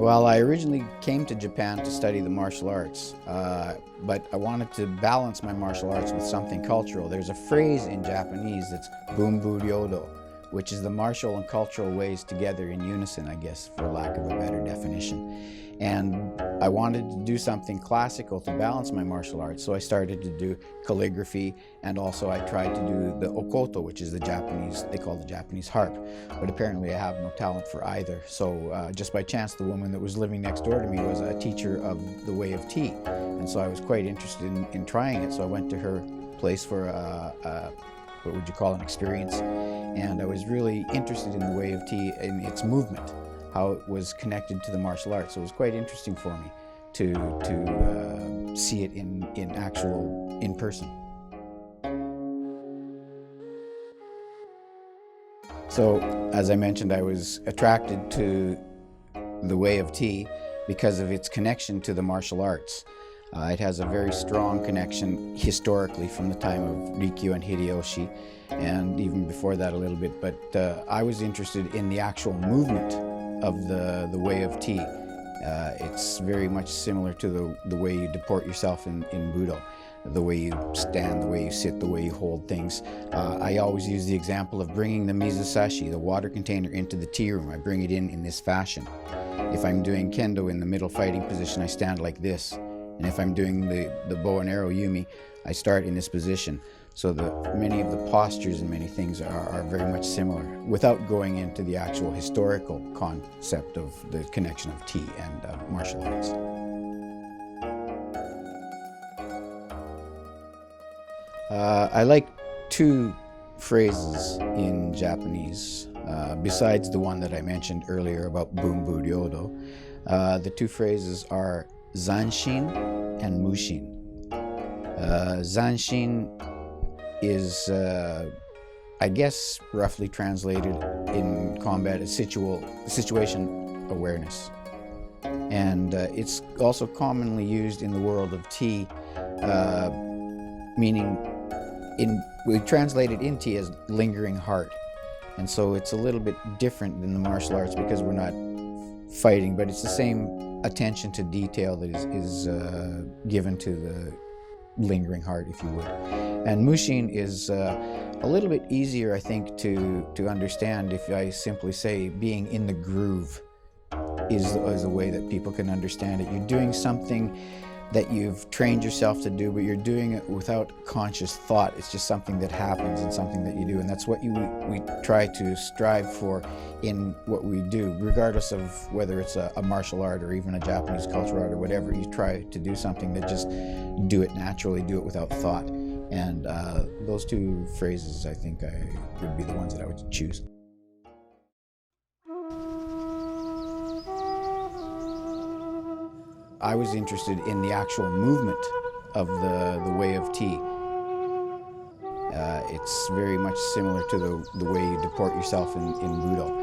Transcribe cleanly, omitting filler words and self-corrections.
Well, I originally came to Japan to study the martial arts, but I wanted to balance my martial arts with something cultural. There's a phrase in Japanese that's bunbu-ryodo, which is the martial and cultural ways together in unison, I guess, for lack of a better definition. And I wanted to do something classical to balance my martial arts, so I started to do calligraphy, and also I tried to do the okoto, which is the Japanese, they call the Japanese harp. But apparently I have no talent for either. So just by chance, the woman that was living next door to me was a teacher of the way of tea. And so I was quite interested in trying it. So I went to her place for what would you call an experience. And I was really interested in the way of tea and its movement, how it was connected to the martial arts. So it was quite interesting for me to see it in person. So, as I mentioned, I was attracted to the way of tea because of its connection to the martial arts. It has a very strong connection historically from the time of Rikyu and Hideyoshi, and even before that a little bit. But I was interested in the actual movement of the way of tea. It's very much similar to the way you deport yourself in Budo. The way you stand, the way you sit, the way you hold things. I always use the example of bringing the mizusashi, the water container, into the tea room. I bring it in this fashion. If I'm doing kendo in the middle fighting position, I stand like this. And if I'm doing the bow and arrow yumi, I start in this position. So many of the postures and many things are very much similar, without going into the actual historical concept of the connection of tea and martial arts. I like two phrases in Japanese, besides the one that I mentioned earlier about bunbu-ryodo. The two phrases are zanshin and mushin. Zanshin is, I guess, roughly translated in combat as situation awareness. And it's also commonly used in the world of tea, meaning we translate it in tea as lingering heart. And so it's a little bit different than the martial arts because we're not fighting, but it's the same attention to detail that is given to the lingering heart, if you would. And mushin is a little bit easier, I think, to understand if I simply say being in the groove is a way that people can understand it. You're doing something that you've trained yourself to do, but you're doing it without conscious thought. It's just something that happens and something that you do. And that's what we try to strive for in what we do, regardless of whether it's a martial art or even a Japanese cultural art or whatever. You try to do something that just do it naturally, do it without thought. And those two phrases, I think, would be the ones that I would choose. I was interested in the actual movement of the way of tea. It's very much similar to the way you deport yourself in Budo.